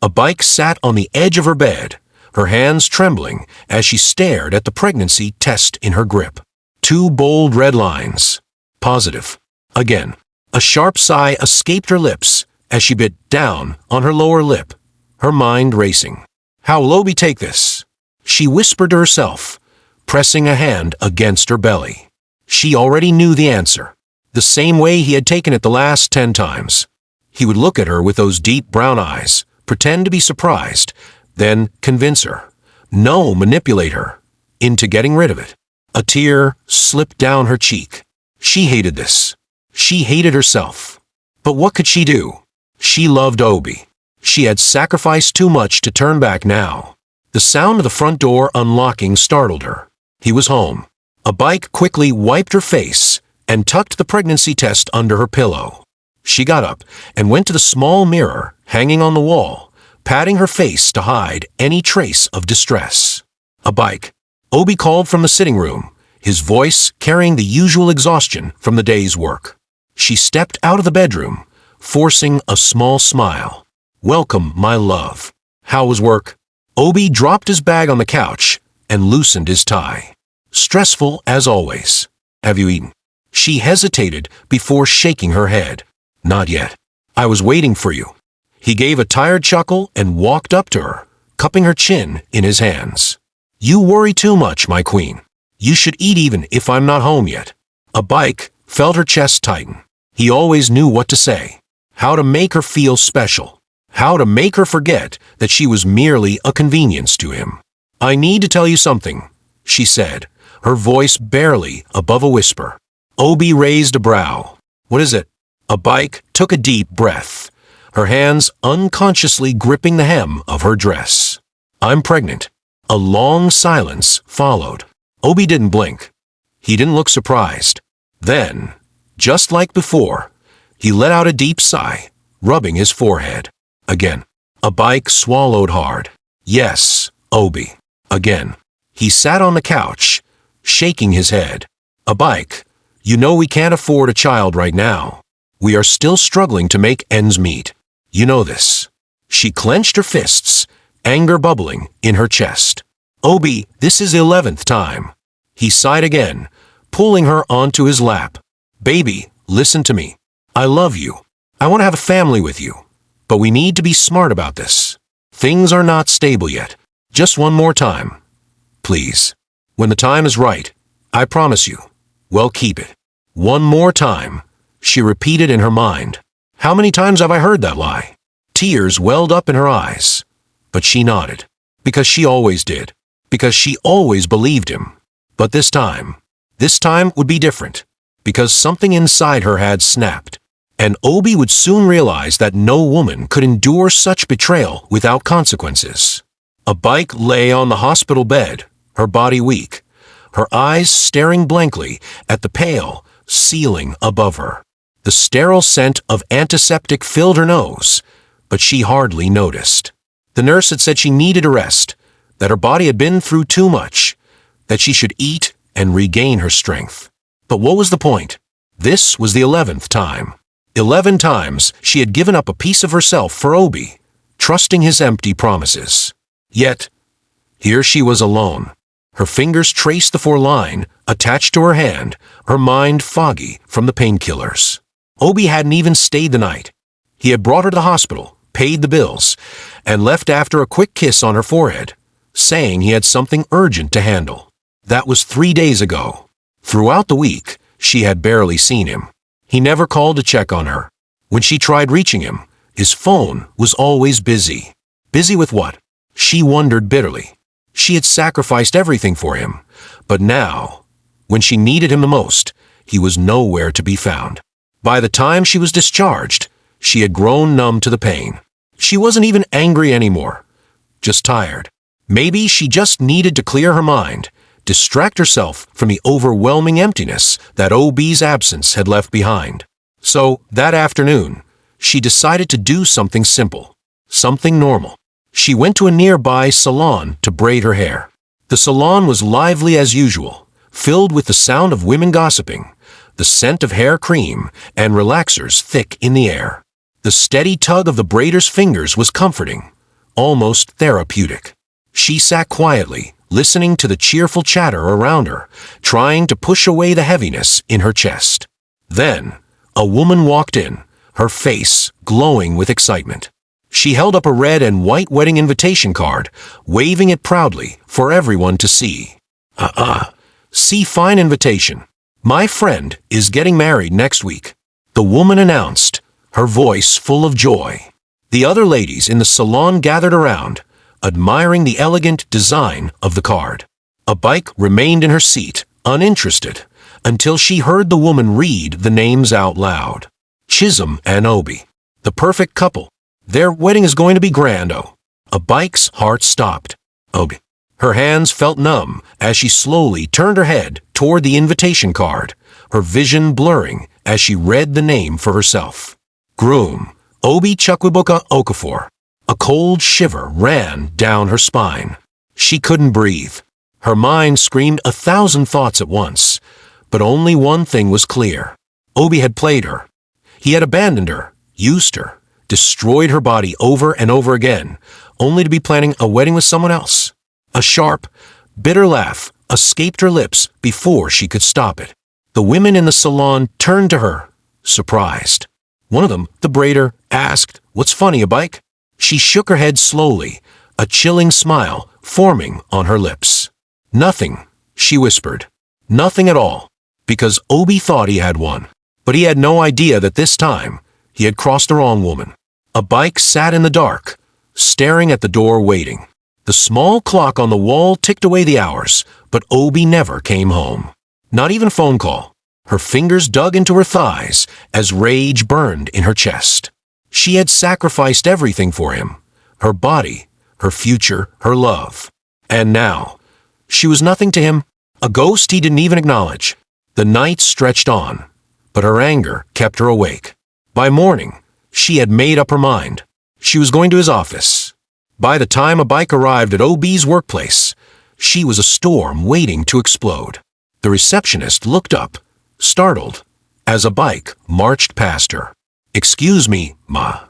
Abike sat on the edge of her bed, her hands trembling as she stared at the pregnancy test in her grip. 2 bold red lines. Positive. Again. A sharp sigh escaped her lips as she bit down on her lower lip, her mind racing. How will Obi take this? She whispered to herself, pressing a hand against her belly. She already knew the answer, the same way he had taken it the last 10 times. He would look at her with those deep brown eyes, pretend to be surprised, then convince her, no, manipulate her, into getting rid of it. A tear slipped down her cheek. She hated this. She hated herself. But what could she do? She loved Obi. She had sacrificed too much to turn back now. The sound of the front door unlocking startled her. He was home. Abike quickly wiped her face and tucked the pregnancy test under her pillow. She got up and went to the small mirror hanging on the wall, patting her face to hide any trace of distress. Abike. Obi called from the sitting room, his voice carrying the usual exhaustion from the day's work. She stepped out of the bedroom, forcing a small smile. Welcome, my love. How was work? Obi dropped his bag on the couch and loosened his tie. Stressful as always. Have you eaten? She hesitated before shaking her head. Not yet. I was waiting for you. He gave a tired chuckle and walked up to her, cupping her chin in his hands. You worry too much, my queen. You should eat even if I'm not home yet. Abike felt her chest tighten. He always knew what to say, how to make her feel special, how to make her forget that she was merely a convenience to him. I need to tell you something, she said, her voice barely above a whisper. Obi raised a brow. What is it? Abike took a deep breath, her hands unconsciously gripping the hem of her dress. I'm pregnant. A long silence followed. Obi didn't blink. He didn't look surprised. Then, just like before, he let out a deep sigh, rubbing his forehead. Again. Abike swallowed hard. Yes, Obi. Again. He sat on the couch, shaking his head. Abike, you know we can't afford a child right now. We are still struggling to make ends meet. You know this. She clenched her fists, anger bubbling in her chest. Obi, this is the 11th time. He sighed again, pulling her onto his lap. Baby, listen to me. I love you. I want to have a family with you. But we need to be smart about this. Things are not stable yet. Just one more time. Please. When the time is right, I promise you, we'll keep it. One more time, she repeated in her mind. How many times have I heard that lie? Tears welled up in her eyes. But she nodded. Because she always did. Because she always believed him. But this time would be different. Because something inside her had snapped. And Obi would soon realize that no woman could endure such betrayal without consequences. Abike lay on the hospital bed, her body weak, her eyes staring blankly at the pale ceiling above her. The sterile scent of antiseptic filled her nose, but she hardly noticed. The nurse had said she needed a rest, that her body had been through too much, that she should eat and regain her strength. But what was the point? This was the 11th time. 11 times she had given up a piece of herself for Obi, trusting his empty promises. Yet, here she was alone. Her fingers traced the 4-line attached to her hand, her mind foggy from the painkillers. Obi hadn't even stayed the night. He had brought her to the hospital, paid the bills, and left after a quick kiss on her forehead, saying he had something urgent to handle. That was 3 days ago. Throughout the week, she had barely seen him. He never called to check on her. When she tried reaching him, his phone was always busy. Busy with what? She wondered bitterly. She had sacrificed everything for him, but now, when she needed him the most, he was nowhere to be found. By the time she was discharged, she had grown numb to the pain. She wasn't even angry anymore, just tired. Maybe she just needed to clear her mind, distract herself from the overwhelming emptiness that Obi's absence had left behind. So, that afternoon, she decided to do something simple, something normal. She went to a nearby salon to braid her hair. The salon was lively as usual, filled with the sound of women gossiping, the scent of hair cream and relaxers thick in the air. The steady tug of the braider's fingers was comforting, almost therapeutic. She sat quietly, listening to the cheerful chatter around her, trying to push away the heaviness in her chest. Then, a woman walked in, her face glowing with excitement. She held up a red and white wedding invitation card, waving it proudly for everyone to see. See fine invitation. My friend is getting married next week, the woman announced, her voice full of joy. The other ladies in the salon gathered around, admiring the elegant design of the card. Abike remained in her seat, uninterested, until she heard the woman read the names out loud. Chisholm and Obi, the perfect couple. Their wedding is going to be grand. Abike's heart stopped. Obi. Her hands felt numb as she slowly turned her head toward the invitation card, her vision blurring as she read the name for herself. Groom, Obi Chukwuebuka Okafor. A cold shiver ran down her spine. She couldn't breathe. Her mind screamed 1,000 thoughts at once, but only one thing was clear. Obi had played her. He had abandoned her, used her, destroyed her body over and over again, only to be planning a wedding with someone else. A sharp, bitter laugh escaped her lips before she could stop it. The women in the salon turned to her, surprised. One of them, the braider, asked, "What's funny, Abike?" She shook her head slowly, a chilling smile forming on her lips. "Nothing," she whispered. "Nothing at all," because Obi thought he had one. But he had no idea that this time he had crossed the wrong woman. Abike sat in the dark, staring at the door waiting. The small clock on the wall ticked away the hours, but Obi never came home. Not even a phone call. Her fingers dug into her thighs as rage burned in her chest. She had sacrificed everything for him, her body, her future, her love. And now, she was nothing to him, a ghost he didn't even acknowledge. The night stretched on, but her anger kept her awake. By morning, she had made up her mind. She was going to his office. By the time Abike arrived at OB's workplace, she was a storm waiting to explode. The receptionist looked up, startled, as Abike marched past her. "Excuse me, Ma.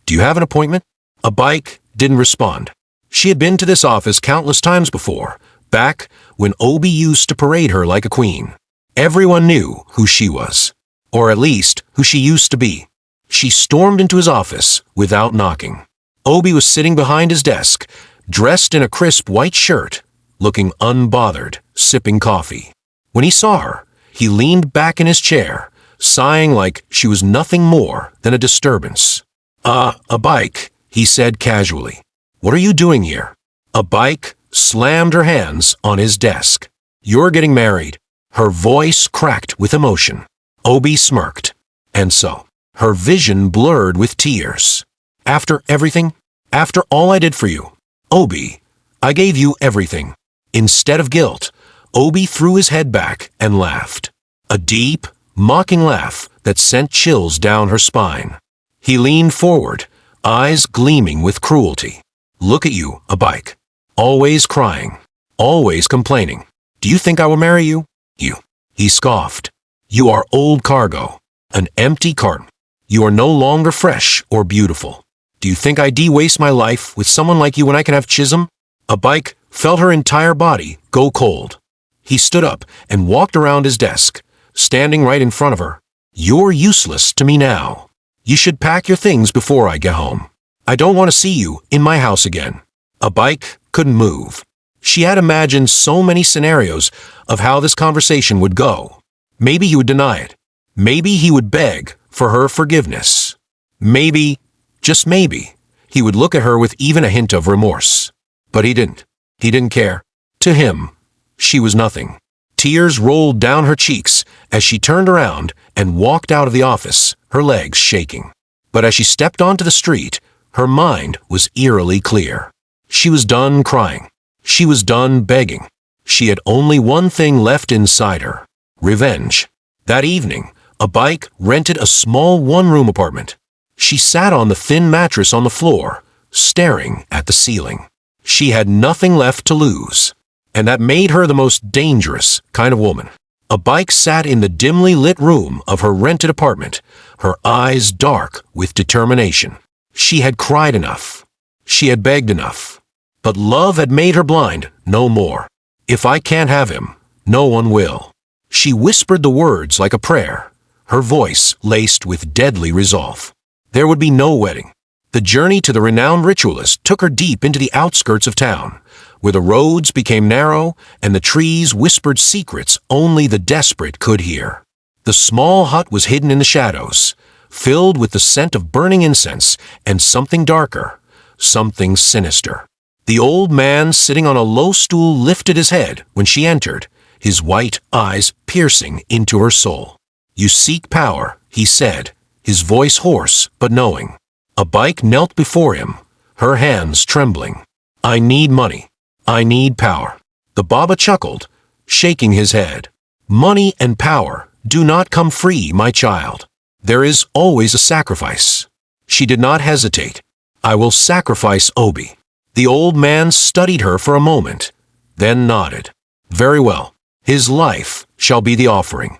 Do you have an appointment?" Abike didn't respond. She had been to this office countless times before, back when Obi used to parade her like a queen. Everyone knew who she was, or at least who she used to be. She stormed into his office without knocking. Obi was sitting behind his desk, dressed in a crisp white shirt, looking unbothered, sipping coffee. When he saw her, he leaned back in his chair, sighing like she was nothing more than a disturbance. Abike," he said casually. "What are you doing here?" Abike slammed her hands on his desk. "You're getting married." Her voice cracked with emotion. Obi smirked. "And so?" Her vision blurred with tears. "After everything? After all I did for you? Obi, I gave you everything." Instead of guilt, Obi threw his head back and laughed. A deep, mocking laugh that sent chills down her spine. He leaned forward, eyes gleaming with cruelty. "Look at you, Abike. Always crying. Always complaining. Do you think I will marry you? You." He scoffed. "You are old cargo. An empty carton. You are no longer fresh or beautiful. Do you think I waste my life with someone like you when I can have Chisholm?" Abike felt her entire body go cold. He stood up and walked around his desk, standing right in front of her. "You're useless to me now. You should pack your things before I get home. I don't want to see you in my house again." Abike couldn't move. She had imagined so many scenarios of how this conversation would go. Maybe he would deny it. Maybe he would beg for her forgiveness. Maybe, just maybe, he would look at her with even a hint of remorse. But he didn't. He didn't care. To him, she was nothing. Tears rolled down her cheeks as she turned around and walked out of the office, her legs shaking. But as she stepped onto the street, her mind was eerily clear. She was done crying. She was done begging. She had only one thing left inside her: revenge. That evening, Abike rented a small one-room apartment. She sat on the thin mattress on the floor, staring at the ceiling. She had nothing left to lose, and that made her the most dangerous kind of woman. Abike sat in the dimly lit room of her rented apartment, her eyes dark with determination. She had cried enough. She had begged enough. But love had made her blind no more. If I can't have him, no one will. She whispered the words like a prayer, her voice laced with deadly resolve. There would be no wedding. The journey to the renowned ritualist took her deep into the outskirts of town, where the roads became narrow and the trees whispered secrets only the desperate could hear. The small hut was hidden in the shadows, filled with the scent of burning incense and something darker, something sinister. The old man sitting on a low stool lifted his head when she entered, his white eyes piercing into her soul. "You seek power," he said, his voice hoarse but knowing. Abike knelt before him, her hands trembling. "I need money. I need power." The Baba chuckled, shaking his head. "Money and power do not come free, my child. There is always a sacrifice." She did not hesitate. "I will sacrifice Obi." The old man studied her for a moment, then nodded. "Very well. His life shall be the offering."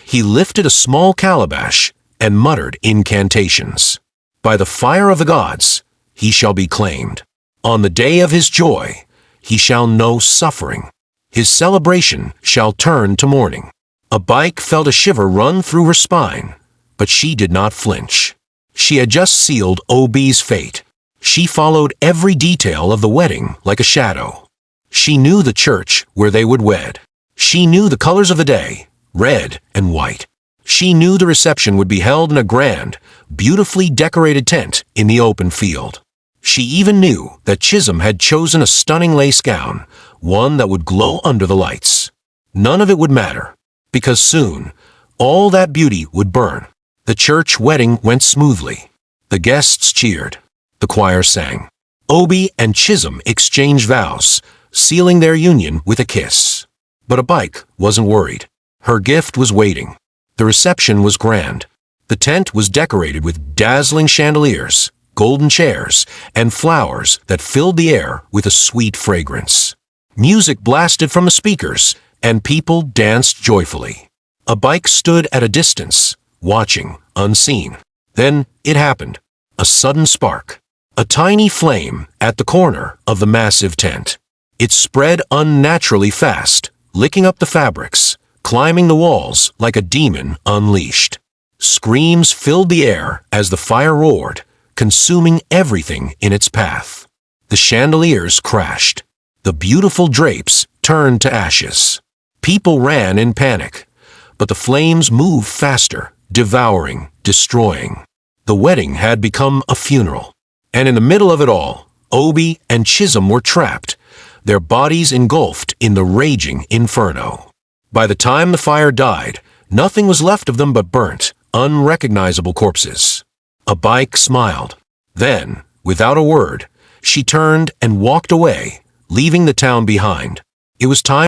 He lifted a small calabash and muttered incantations. "By the fire of the gods, he shall be claimed. On the day of his joy, he shall know suffering. His celebration shall turn to mourning." Abike felt a shiver run through her spine, but she did not flinch. She had just sealed Obi's fate. She followed every detail of the wedding like a shadow. She knew the church where they would wed. She knew the colors of the day, red and white. She knew the reception would be held in a grand, beautifully decorated tent in the open field. She even knew that Chisholm had chosen a stunning lace gown, one that would glow under the lights. None of it would matter, because soon, all that beauty would burn. The church wedding went smoothly. The guests cheered. The choir sang. Obi and Chisholm exchanged vows, sealing their union with a kiss. But Abike wasn't worried. Her gift was waiting. The reception was grand. The tent was decorated with dazzling chandeliers, golden chairs, and flowers that filled the air with a sweet fragrance. Music blasted from the speakers, and people danced joyfully. Abike stood at a distance, watching, unseen. Then it happened. A sudden spark. A tiny flame at the corner of the massive tent. It spread unnaturally fast, licking up the fabrics, climbing the walls like a demon unleashed. Screams filled the air as the fire roared, consuming everything in its path. The chandeliers crashed. The beautiful drapes turned to ashes. People ran in panic, but the flames moved faster, devouring, destroying. The wedding had become a funeral. And in the middle of it all, Obi and Chisholm were trapped, their bodies engulfed in the raging inferno. By the time the fire died, nothing was left of them but burnt, unrecognizable corpses. Abike smiled. Then, without a word, she turned and walked away, leaving the town behind. It was time